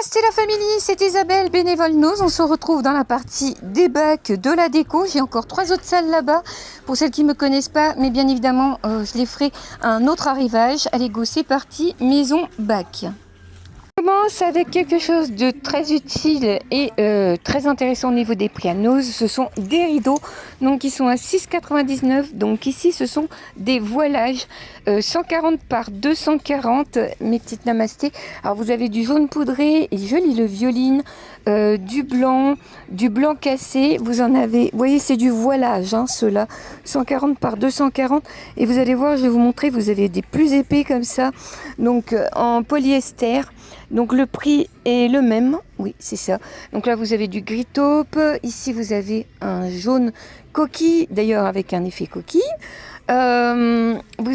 Masté la famille, c'est Isabelle, bénévole Nose. On se retrouve dans la partie des bacs de la déco. J'ai encore 3 autres salles là-bas pour celles qui ne me connaissent pas, mais bien évidemment je les ferai à un autre arrivage. Allez go, c'est parti, maison bac. On commence avec quelque chose de très utile et très intéressant au niveau des prix à Nose. Ce sont des rideaux, donc qui sont à 6,99 €. Donc ici ce sont des voilages 140 par 240, mes petites namastés. Alors vous avez du jaune poudré, et joli le violine, du blanc cassé. Vous en avez, vous voyez, c'est du voilage, hein, ceux-là, 140 par 240. Et vous allez voir, je vais vous montrer, vous avez des plus épais comme ça, donc en polyester. Donc le prix est le même, oui c'est ça. Donc là vous avez du gris taupe, ici vous avez un jaune coquille, d'ailleurs avec un effet coquille. Vous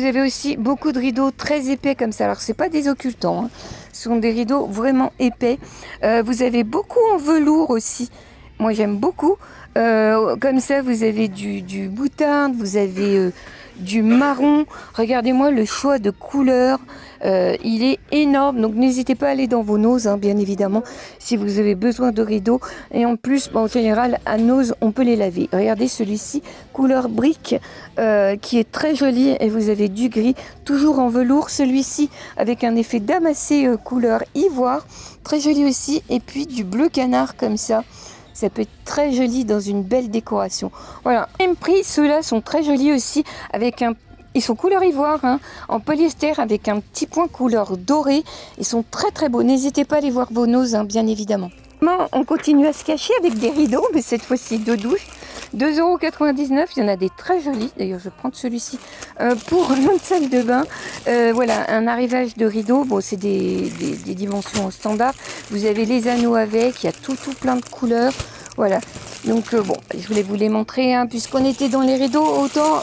avez aussi beaucoup de rideaux très épais comme ça. Alors c'est pas des occultants, hein. Ce sont des rideaux vraiment épais. Vous avez beaucoup en velours aussi. Moi j'aime beaucoup. Comme ça vous avez du moutarde, vous avez du marron. Regardez-moi le choix de couleurs. Il est énorme, donc n'hésitez pas à aller dans vos Nose, hein, bien évidemment, si vous avez besoin de rideaux. Et en plus, en général, à Nose, on peut les laver. Regardez celui-ci, couleur brique, qui est très joli. Et vous avez du gris, toujours en velours. Celui-ci, avec un effet damassé couleur ivoire, très joli aussi. Et puis du bleu canard comme ça. Ça peut être très joli dans une belle décoration. Voilà, même prix, ceux-là sont très jolis aussi, avec un... Ils sont couleur ivoire, hein, en polyester avec un petit point couleur doré. Ils sont très très beaux. N'hésitez pas à aller voir vos Nose, hein, bien évidemment. On continue à se cacher avec des rideaux, mais cette fois-ci de douche. 2,99 €. Il y en a des très jolis. D'ailleurs, je vais prendre celui-ci pour notre salle de bain. Voilà, un arrivage de rideaux. Bon, c'est des dimensions standards. Vous avez les anneaux avec. Il y a tout plein de couleurs. Voilà. Donc bon, je voulais vous les montrer, hein, puisqu'on était dans les rideaux, autant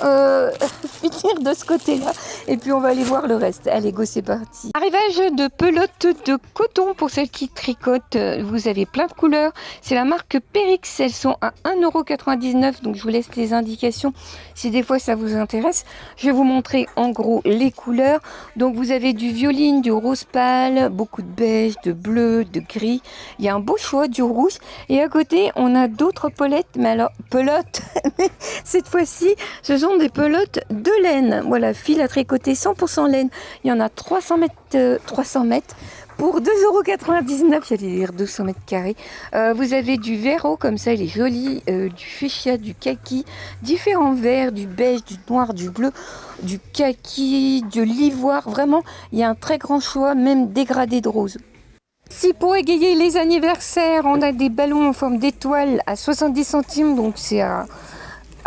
finir de ce côté-là. Et puis on va aller voir le reste. Allez, go, c'est parti. Arrivage de pelote de coton pour celles qui tricotent. Vous avez plein de couleurs. C'est la marque Périx. Elles sont à 1,99 €. Donc je vous laisse les indications si des fois ça vous intéresse. Je vais vous montrer en gros les couleurs. Donc vous avez du violine, du rose pâle, beaucoup de beige, de bleu, de gris. Il y a un beau choix du rouge. Et à côté, on a d'autres pelotes, mais alors pelotes, mais cette fois-ci, ce sont des pelotes de laine. Voilà, fil à tricoter 100% laine. Il y en a 300 mètres pour 2,99 €. J'allais dire 200 mètres carrés. Vous avez du verro comme ça, il est joli, du fuchsia, du kaki, différents verts, du beige, du noir, du bleu, du kaki, de l'ivoire. Vraiment, il y a un très grand choix, même dégradé de rose. Si pour égayer les anniversaires, on a des ballons en forme d'étoile à 70 centimes, donc c'est à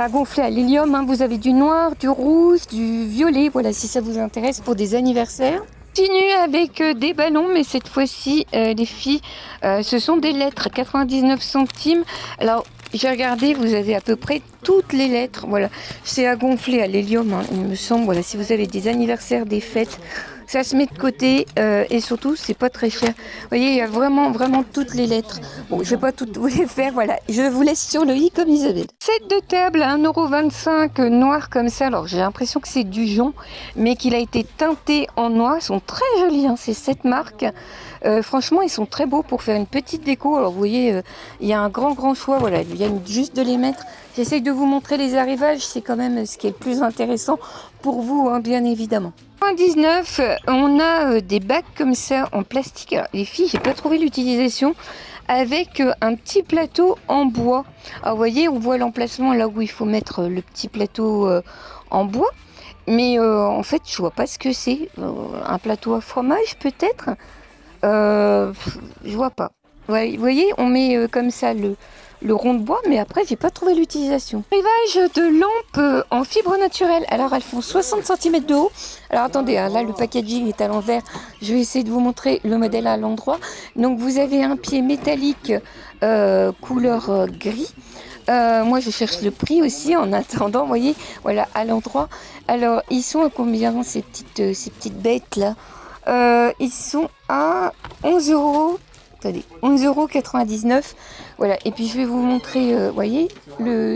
gonfler à l'hélium, hein. Vous avez du noir, du rouge, du violet, voilà, si ça vous intéresse pour des anniversaires. Continue avec des ballons, mais cette fois-ci, les filles, ce sont des lettres, 99 centimes. Alors, j'ai regardé, vous avez à peu près toutes les lettres, voilà. C'est à gonfler à l'hélium, hein, il me semble, voilà, si vous avez des anniversaires, des fêtes, ça se met de côté et surtout c'est pas très cher. Vous voyez, il y a vraiment toutes les lettres. Bon, je vais pas toutes vous les faire, voilà. Je vous laisse sur le i comme Isabelle. Set de table à 1,25 € noir comme ça. Alors j'ai l'impression que c'est du jonc, mais qu'il a été teinté en noir. Ils sont très jolis, hein, ces 7 marques. Franchement, ils sont très beaux pour faire une petite déco. Alors vous voyez, il y a un grand choix. Voilà, il vient juste de les mettre. J'essaye de vous montrer les arrivages. C'est quand même ce qui est le plus intéressant pour vous, hein, bien évidemment. 19, on a des bacs comme ça en plastique. Alors, les filles, j'ai pas trouvé l'utilisation avec un petit plateau en bois. Alors vous voyez, on voit l'emplacement là où il faut mettre le petit plateau en bois. Mais en fait, je vois pas ce que c'est. Un plateau à fromage peut-être. Je vois pas. Ouais, vous voyez, on met comme ça le rond de bois, mais après j'ai pas trouvé l'utilisation. Arrivage de lampes en fibre naturelle. Alors elles font 60 cm de haut. Alors attendez, hein, là le packaging est à l'envers. Je vais essayer de vous montrer le modèle à l'endroit. Donc vous avez un pied métallique couleur gris. Moi je cherche le prix aussi en attendant, vous voyez, voilà, à l'endroit. Alors ils sont à combien ces petites bêtes là? Ils sont à 11 €. Attendez, 11,99 €. Voilà, et puis je vais vous montrer, vous voyez,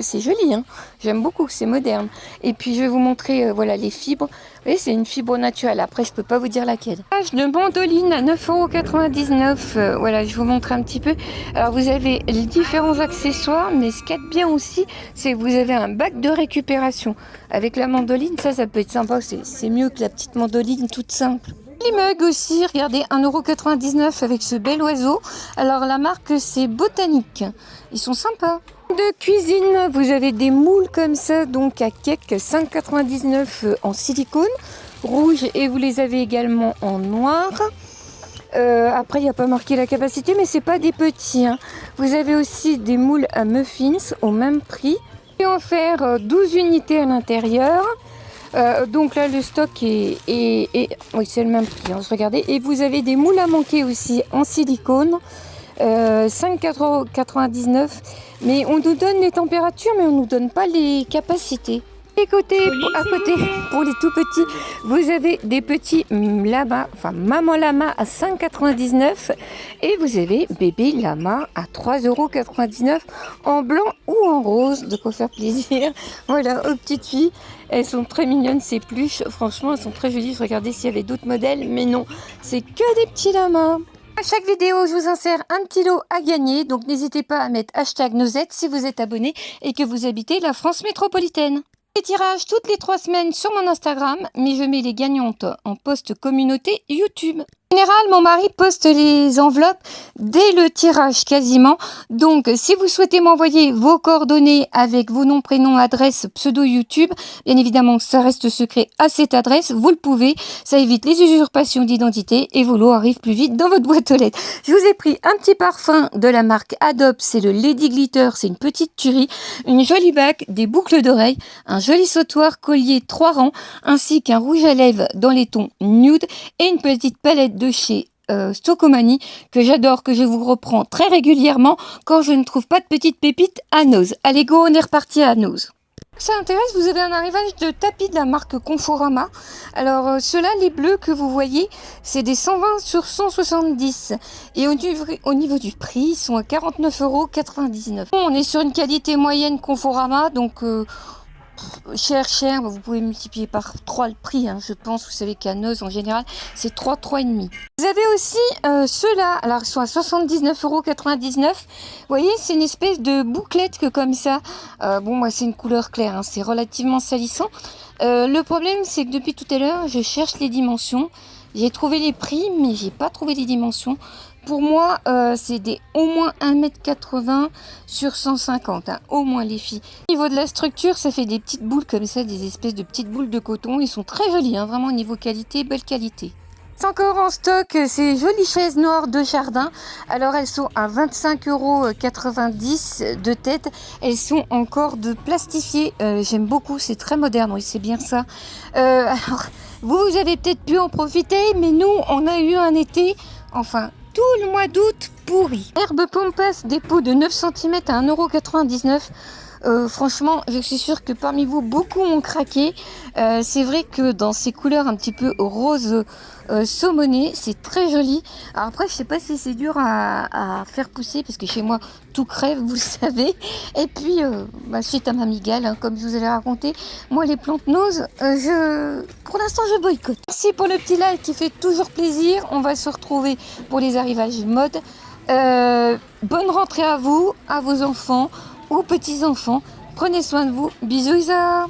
c'est joli, hein, j'aime beaucoup, c'est moderne. Et puis je vais vous montrer, voilà, les fibres. Vous voyez, c'est une fibre naturelle, après je peux pas vous dire laquelle. Page de mandoline à 9,99 €. Voilà, je vous montre un petit peu. Alors vous avez les différents accessoires, mais ce qu'il y a de bien aussi, c'est que vous avez un bac de récupération. Avec la mandoline, ça peut être sympa, c'est mieux que la petite mandoline toute simple. Les mugs aussi, regardez, 1,99 € avec ce bel oiseau. Alors la marque c'est Botanique, ils sont sympas. De cuisine, vous avez des moules comme ça, donc à cake, 5,99 € en silicone rouge, et vous les avez également en noir. Après il n'y a pas marqué la capacité, mais c'est pas des petits, hein. Vous avez aussi des moules à muffins au même prix, et en faire 12 unités à l'intérieur. Donc là le stock est oui, c'est le même prix, hein, regardez. Et vous avez des moules à manquer aussi en silicone, 5,99 €. Mais on nous donne les températures, mais on nous donne pas les capacités. À côté, pour les tout petits, vous avez des petits lamas, enfin maman lama à 5,99 € et vous avez bébé lama à 3,99 € en blanc ou en rose, de quoi faire plaisir. Voilà, aux petites filles, elles sont très mignonnes ces pluches, franchement elles sont très jolies. Je regardais s'il y avait d'autres modèles, mais non, c'est que des petits lamas. À chaque vidéo, je vous insère un petit lot à gagner, donc n'hésitez pas à mettre #Nosette si vous êtes abonné et que vous habitez la France métropolitaine. Les tirages toutes les 3 semaines sur mon Instagram, mais je mets les gagnantes en post communauté YouTube. En général, mon mari poste les enveloppes dès le tirage quasiment. Donc, si vous souhaitez m'envoyer vos coordonnées avec vos noms, prénoms, adresses, pseudo YouTube, bien évidemment, ça reste secret à cette adresse. Vous le pouvez. Ça évite les usurpations d'identité et vos lots arrivent plus vite dans votre boîte aux lettres. Je vous ai pris un petit parfum de la marque Adobe. C'est le Lady Glitter. C'est une petite tuerie. Une jolie bague, des boucles d'oreilles, un joli sautoir collier 3 rangs, ainsi qu'un rouge à lèvres dans les tons nude et une petite palette de chez Stocomanie que j'adore, que je vous reprends très régulièrement quand je ne trouve pas de petites pépites à Nose. Allez go, on est reparti à Nose. Ça intéresse, vous avez un arrivage de tapis de la marque Conforama. Alors ceux-là, les bleus que vous voyez, c'est des 120 sur 170. Et au niveau du prix, ils sont à 49,99 €. On est sur une qualité moyenne Conforama, donc cher, vous pouvez multiplier par 3 le prix, hein, je pense. Vous savez qu'à Nose en général c'est 3,5 €. Vous avez aussi ceux-là, alors ils sont à 79,99 €. Vous voyez, c'est une espèce de bouclette que comme ça, bon moi c'est une couleur claire, hein, c'est relativement salissant. Le problème c'est que depuis tout à l'heure je cherche les dimensions, j'ai trouvé les prix mais j'ai pas trouvé les dimensions. Pour moi, c'est des au moins 1,80 m sur 150, hein, au moins les filles. Au niveau de la structure, ça fait des petites boules comme ça, des espèces de petites boules de coton. Ils sont très jolis, hein, vraiment au niveau qualité, belle qualité. C'est encore en stock ces jolies chaises noires de jardin. Alors elles sont à 25,90 € de tête. Elles sont encore de plastifié. J'aime beaucoup, c'est très moderne, oui c'est bien ça. Alors vous avez peut-être pu en profiter, mais nous on a eu un été, enfin tout le mois d'août pourri. Herbe Pampas, dépôt de 9 cm à 1,99 €. Franchement, je suis sûre que parmi vous, beaucoup ont craqué. C'est vrai que dans ces couleurs un petit peu rose saumonné, c'est très joli. Alors après, je sais pas si c'est dur à faire pousser parce que chez moi, tout crève, vous le savez. Et puis, suite à ma migale, hein, comme je vous avais raconté, moi, les plantes Nose, pour l'instant, je boycotte. Merci pour le petit like qui fait toujours plaisir. On va se retrouver pour les arrivages mode. Bonne rentrée à vous, à vos enfants, aux petits-enfants. Prenez soin de vous. Bisous Isa.